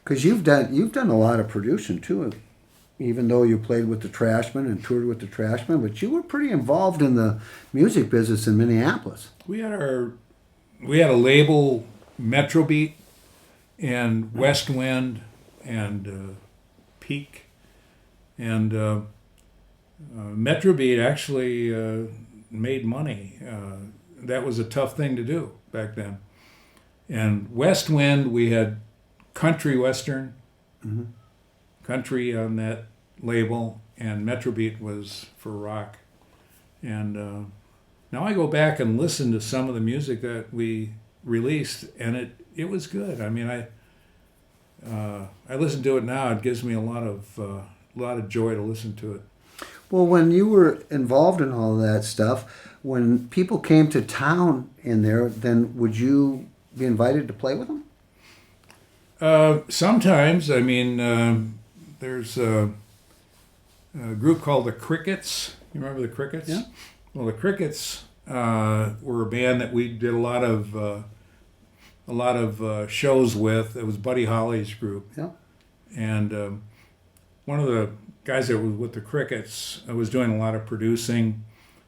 Because you've done a lot of producing too, even though you played with the Trashmen and toured with the Trashmen, but you were pretty involved in the music business in Minneapolis. We had a label, Metro Beat, and West Wind, and Peak, and Metro Beat actually made money. That was a tough thing to do back then. And West Wind, we had country western, Mm-hmm. country on that label, and Metro Beat was for rock. And now I go back and listen to some of the music that we released, and it was good. I mean, I listen to it now. It gives me a lot of joy to listen to it. Well, when you were involved in all of that stuff, when people came to town in there, then would you be invited to play with them? Sometimes, I mean, there's a group called the Crickets. You remember the Crickets? Yeah. Well, the Crickets were a band that we did a lot of shows with. It was Buddy Holly's group. Yeah. And one of the guys that was with the Crickets was doing a lot of producing.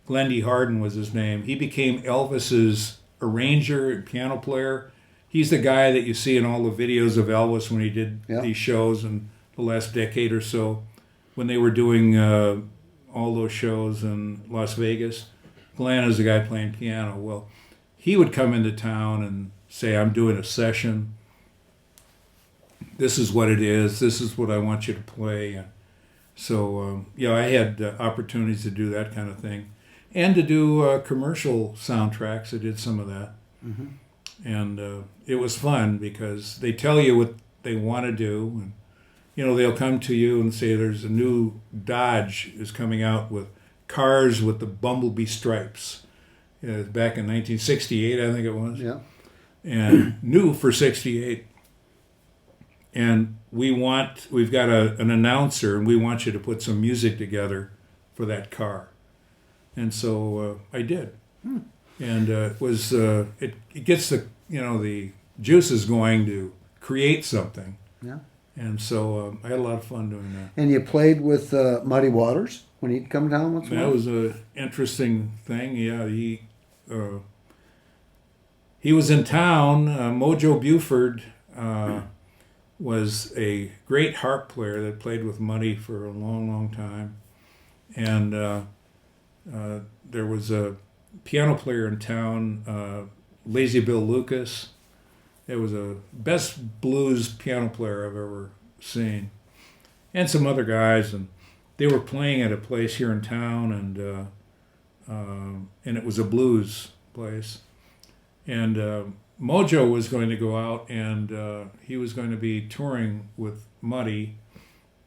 Glendy Harden was his name. He became Elvis's arranger and piano player. He's the guy that you see in all the videos of Elvis when he did these shows in the last decade or so, when they were doing all those shows in Las Vegas. Glenn is the guy playing piano. Well, he would come into town and say, I'm doing a session. This is what it is. This is what I want you to play. And so, I had opportunities to do that kind of thing. And to do commercial soundtracks. I did some of that. Mm-hmm. And it was fun because they tell you what they want to do. And, they'll come to you and say there's a new Dodge is coming out with cars with the bumblebee stripes. Back in 1968, I think it was. Yeah. And new for 68. And we've got an announcer, and we want you to put some music together for that car. And so I did. And it was it gets the juices going to create something. Yeah. And so I had a lot of fun doing that. And you played with Muddy Waters when he'd come down once in a while? That was an interesting thing. Yeah, he was in town. Mojo Buford was a great harp player that played with Muddy for a long, long time. And there was a piano player in town, Lazy Bill Lucas. It was a best blues piano player I've ever seen. And some other guys, and they were playing at a place here in town, and it was a blues place. And Mojo was going to go out, and he was going to be touring with Muddy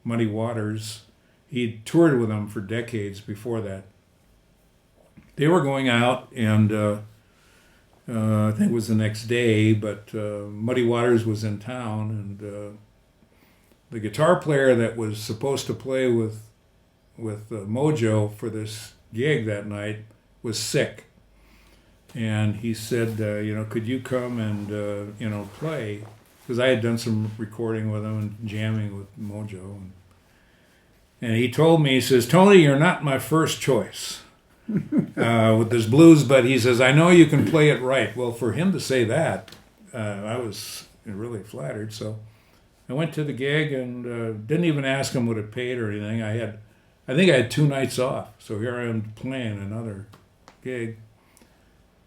Waters. He'd toured with him for decades before that. They were going out, and I think it was the next day, but Muddy Waters was in town, and the guitar player that was supposed to play with Mojo for this gig that night was sick. And he said, could you come and, play? Because I had done some recording with him and jamming with Mojo. And he told me, he says, Tony, you're not my first choice with this blues, but he says, I know you can play it right. Well, for him to say that, I was really flattered. So I went to the gig and didn't even ask him what it paid or anything. I think I had 2 nights off. So here I am playing another gig.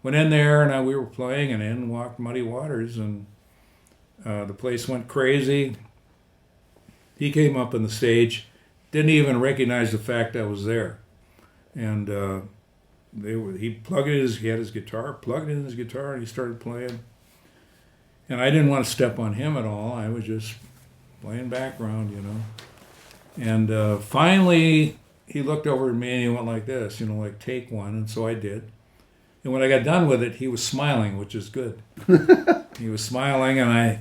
Went in there, and we were playing, and in walked Muddy Waters, and the place went crazy. He came up on the stage, didn't even recognize the fact I was there, and he had his guitar, plugged in his guitar, and he started playing. And I didn't want to step on him at all. I was just playing background, And finally, he looked over at me and he went like this, like take one, and so I did. And when I got done with it, he was smiling, which is good. He was smiling, and I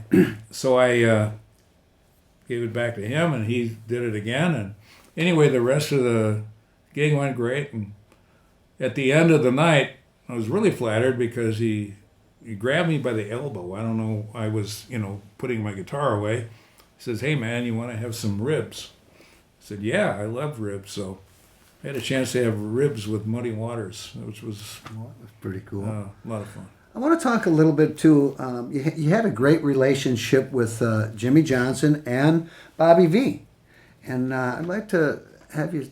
gave it back to him, and he did it again. And anyway, the rest of the gig went great. And at the end of the night, I was really flattered because he grabbed me by the elbow. I don't know, I was, putting my guitar away. He says, "Hey man, you want to have some ribs?" I said, "Yeah, I love ribs." So I had a chance to have ribs with Muddy Waters, which was Well, that's pretty cool. a lot of fun. I want to talk a little bit too. You had a great relationship with Jimmy Johnson and Bobby V, and I'd like to have you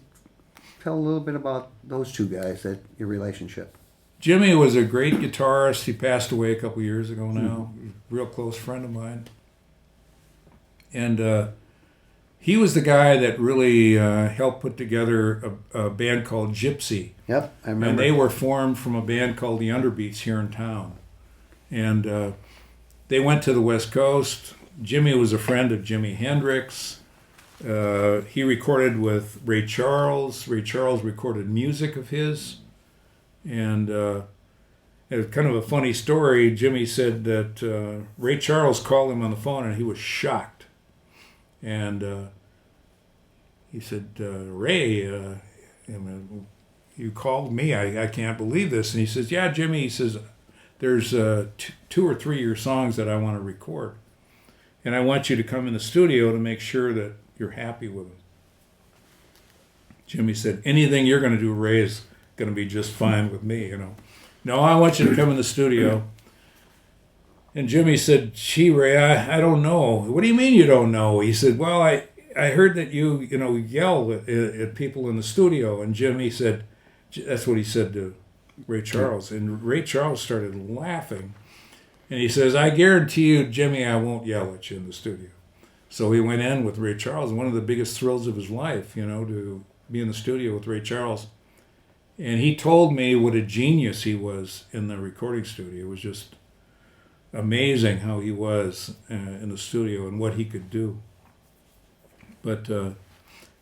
tell a little bit about those two guys, your relationship. Jimmy was a great guitarist. He passed away a couple years ago now. Real close friend of mine. And he was the guy that really helped put together a band called Gypsy. Yep, I remember. And they were formed from a band called the Underbeats here in town. And they went to the West Coast. Jimmy was a friend of Jimi Hendrix. He recorded with Ray Charles. Ray Charles recorded music of his. And it's kind of a funny story. Jimmy said that Ray Charles called him on the phone and he was shocked. And he said, "Ray, you called me. I can't believe this." And he says, "Yeah, Jimmy," he says, "there's 2 or 3 of your songs that I want to record. And I want you to come in the studio to make sure that you're happy with them." Jimmy said, "Anything you're going to do, Ray, is going to be just fine with me, you know. No, I want you to come in the studio." And Jimmy said, "Gee, Ray, I don't know." "What do you mean you don't know?" He said, "Well, I heard that you yell at people in the studio." And Jimmy said, that's what he said to Ray Charles. And Ray Charles started laughing. And he says, "I guarantee you, Jimmy, I won't yell at you in the studio." So he went in with Ray Charles, one of the biggest thrills of his life, to be in the studio with Ray Charles. And he told me what a genius he was in the recording studio. It was just amazing how he was in the studio and what he could do. But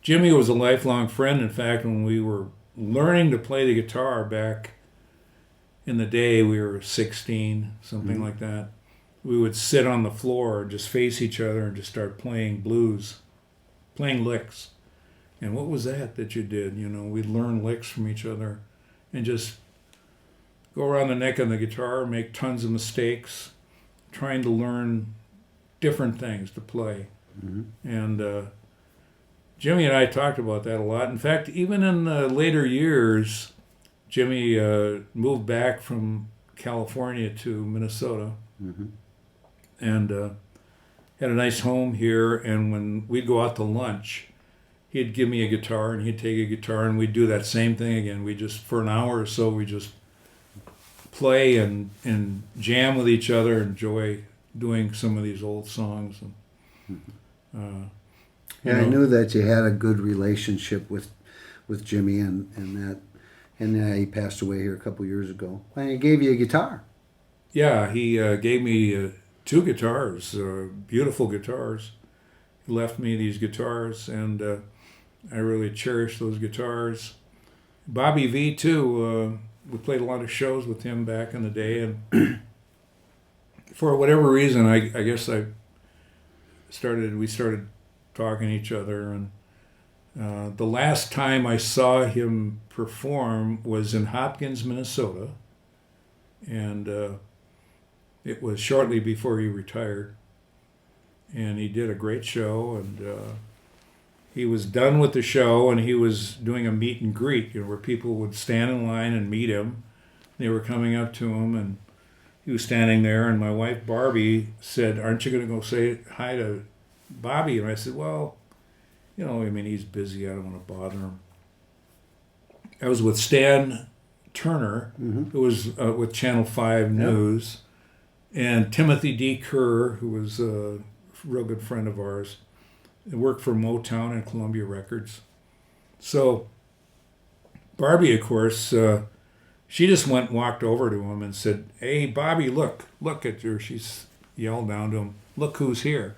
Jimmy was a lifelong friend. In fact, when we were learning to play the guitar back in the day, we were 16, something like that. We would sit on the floor and just face each other and just start playing blues, playing licks. And what was that you did? We'd learn licks from each other and just go around the neck of the guitar, make tons of mistakes, trying to learn different things to play. And Jimmy and I talked about that a lot. In fact, even in the later years, Jimmy moved back from California to Minnesota and had a nice home here. And when we'd go out to lunch, he'd give me a guitar and he'd take a guitar and we'd do that same thing again. We just, for an hour or so, we just play and jam with each other, enjoy doing some of these old songs. And, I knew that you had a good relationship with Jimmy and he passed away here a couple years ago. And he gave you a guitar. Yeah, he gave me 2 guitars, beautiful guitars. He left me these guitars, and I really cherish those guitars. Bobby V, too, we played a lot of shows with him back in the day, and for whatever reason, I guess we started talking to each other, and the last time I saw him perform was in Hopkins, Minnesota, and it was shortly before he retired, and he did a great show, and he was done with the show, and he was doing a meet and greet, where people would stand in line and meet him. They were coming up to him, and he was standing there, and my wife, Barbie, said, "Aren't you going to go say hi to Bobby?" And I said, "Well, he's busy. I don't want to bother him." I was with Stan Turner, who was with Channel 5 News, and Timothy D. Kerr, who was a real good friend of ours. He worked for Motown and Columbia Records. So Barbie, of course, she just went and walked over to him and said, "Hey, Bobby, look at her." She yelled down to him, "Look who's here."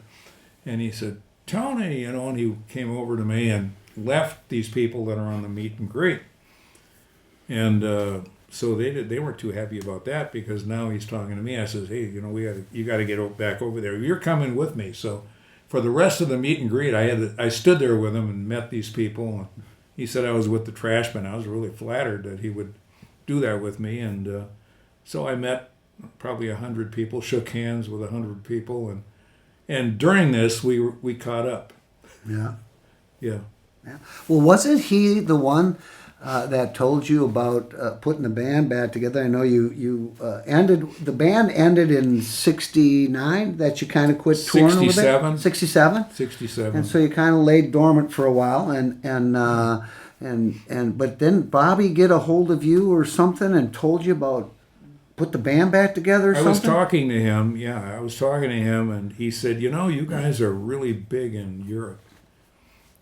And he said, "Tony," and he came over to me and left these people that are on the meet and greet. And so they weren't too happy about that, because now he's talking to me. I says, "Hey, you got to get back over there. You're coming with me." So for the rest of the meet and greet, I stood there with him and met these people. He said I was with the Trashmen. I was really flattered that he would do that with me. And so I met probably 100 people, shook hands with 100 people, and And during this, we caught up. Yeah. Yeah. Yeah. Well, wasn't he the one that told you about putting the band back together? I know you ended the band ended in '69. That you kind of quit touring a little bit. 67. '67. 67. And so you kind of laid dormant for a while, but then Bobby get a hold of you or something and told you about put the band back together. Or I was something? talking to him. Yeah, I was talking to him, and he said, you guys are really big in Europe.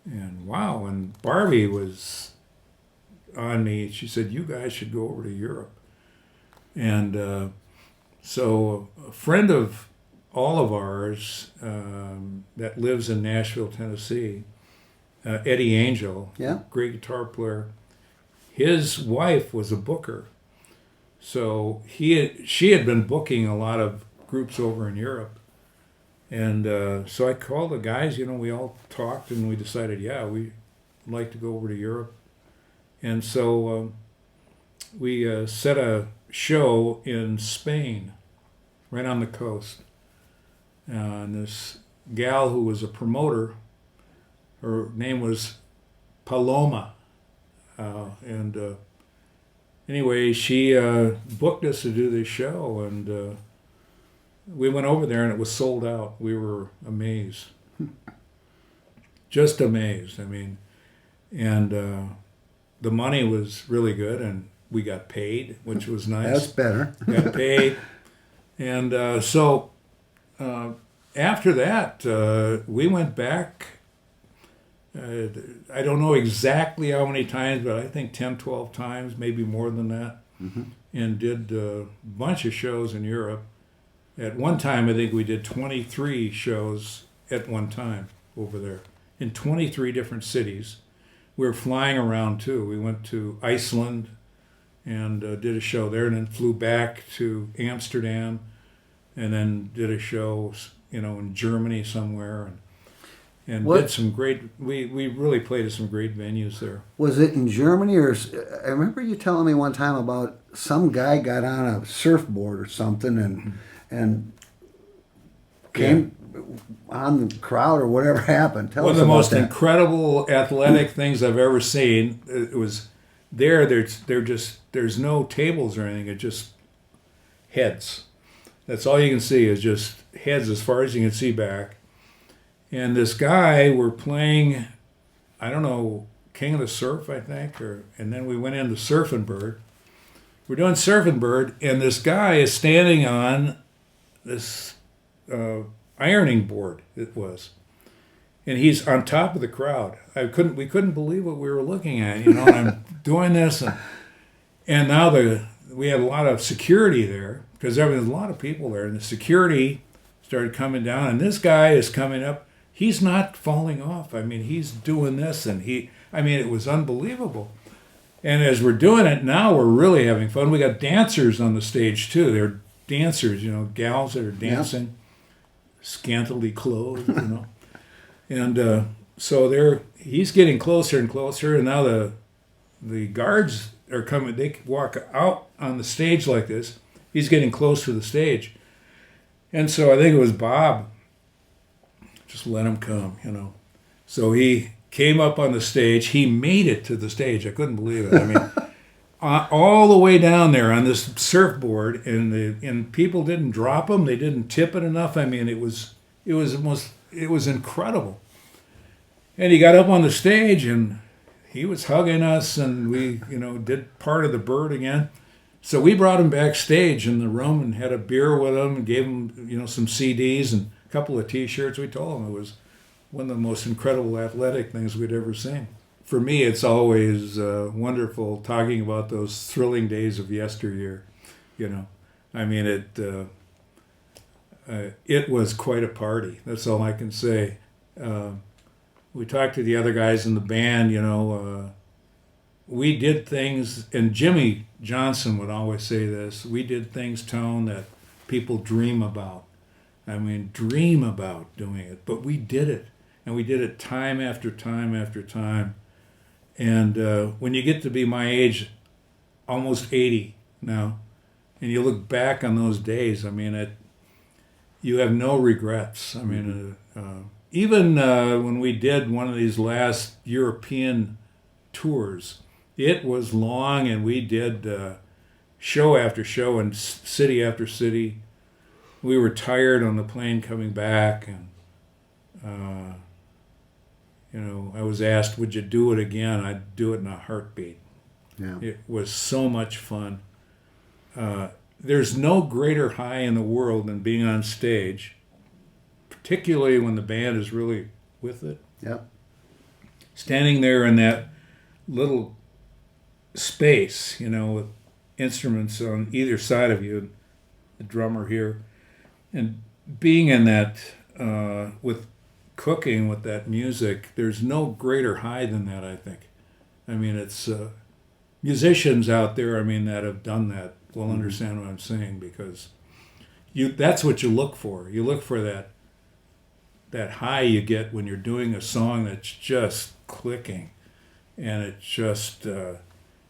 And wow, and Barbie was on me. She said, you guys should go over to Europe. And so a friend of all of ours that lives in Nashville, Tennessee, Eddie Angel, Yeah. great guitar player, his wife was a booker. So she had been booking a lot of groups over in Europe. And so I called the guys, we all talked and we decided, yeah, we'd like to go over to Europe. And so we set a show in Spain, right on the coast. And this gal who was a promoter, her name was Paloma. Anyway, she booked us to do this show, and we went over there and it was sold out. We were amazed. Just amazed. I mean, and the money was really good and we got paid, which was nice. That's better. Got paid. And so after that, we went back. I don't know exactly how many times, but I think 10, 12 times, maybe more than that, and did a bunch of shows in Europe. At one time, I think we did 23 shows at one time over there in 23 different cities. We were flying around too. We went to Iceland and did a show there, and then flew back to Amsterdam, and then did a show, in Germany somewhere, and did some great. We really played at some great venues there. Was it in Germany or? I remember you telling me one time about some guy got on a surfboard or something and came on the crowd or whatever happened. Tell One us of the about most that. incredible athletic things I've ever seen. It was there's no tables or anything. It's just heads. That's all you can see is just heads as far as you can see back. And this guy, we're playing, I don't know, King of the Surf, I think, and then we went into Surfing Bird. We're doing Surfing Bird, and this guy is standing on this ironing board, it was. And he's on top of the crowd. We couldn't believe what we were looking at, and I'm doing this, and now we had a lot of security there, because there was a lot of people there, and the security started coming down, and this guy is coming up. He's not falling off. I mean, he's doing this, and it was unbelievable. And as we're doing it now, we're really having fun. We got dancers on the stage too. They're dancers, gals that are dancing, scantily clothed, And so he's getting closer and closer, and now the guards are coming. They walk out on the stage like this. He's getting close to the stage. And so I think it was Bob. Just let him come, So he came up on the stage. He made it to the stage. I couldn't believe it. I mean, all the way down there on this surfboard, and people didn't drop him. They didn't tip it enough. I mean, it was incredible. And he got up on the stage, and he was hugging us, and we, did part of the bird again. So we brought him backstage in the room and had a beer with him and gave him, some CDs and a couple of T-shirts. We told him it was one of the most incredible athletic things we'd ever seen. For me, it's always wonderful talking about those thrilling days of yesteryear. I mean, it was quite a party. That's all I can say. We talked to the other guys in the band, we did things, and Jimmy Johnson would always say this, we did things, Tone, that people dream about. I mean, dream about doing it, but we did it. And we did it time after time after time. And when you get to be my age, almost 80 now, and you look back on those days, I mean, you have no regrets. I mean, even when we did one of these last European tours, it was long, and we did show after show and city after city. We were tired on the plane coming back, and I was asked, "Would you do it again?" I'd do it in a heartbeat. Yeah. It was so much fun. There's no greater high in the world than being on stage, particularly when the band is really with it. Yep. Standing there in that little space, with instruments on either side of you, the drummer here, and being in that with cooking with that music, there's no greater high than that, I think. I mean, it's musicians out there, that have done that will understand what I'm saying, because that's what you look for. You look for that high you get when you're doing a song that's just clicking, and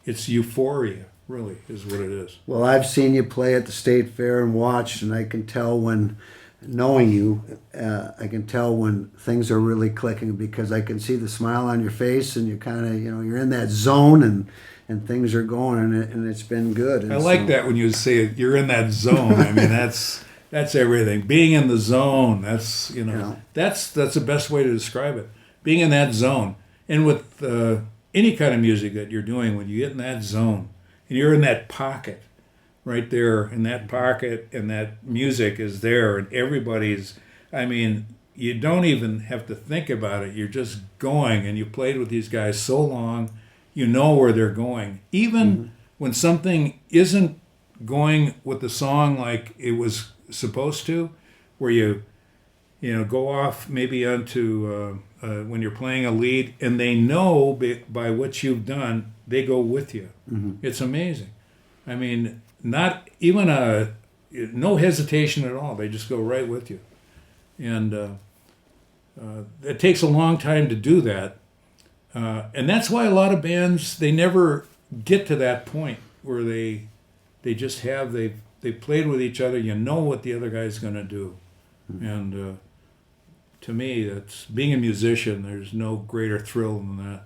it's euphoria, really, is what it is. Well, I've seen you play at the State Fair and watched, and I can tell when, knowing you, I can tell when things are really clicking, because I can see the smile on your face, and you kind of, you're in that zone, and things are going, and it's been good. And I like that when you say you're in that zone. That's everything. Being in the zone, that's the best way to describe it. Being in that zone. And with any kind of music that you're doing, when you get in that zone, and you're in that pocket, right there in that pocket, and that music is there, and everybody's, you don't even have to think about it. You're just going, and you played with these guys so long, you know where they're going. Even when something isn't going with the song like it was supposed to, where you go off maybe onto when you're playing a lead, and they know by what you've done, they go with you. It's amazing. Not even no hesitation at all. They just go right with you, and it takes a long time to do that, and that's why a lot of bands, they never get to that point where they just they played with each other. You know what the other guy's going to do, and to me, that's being a musician. There's no greater thrill than that.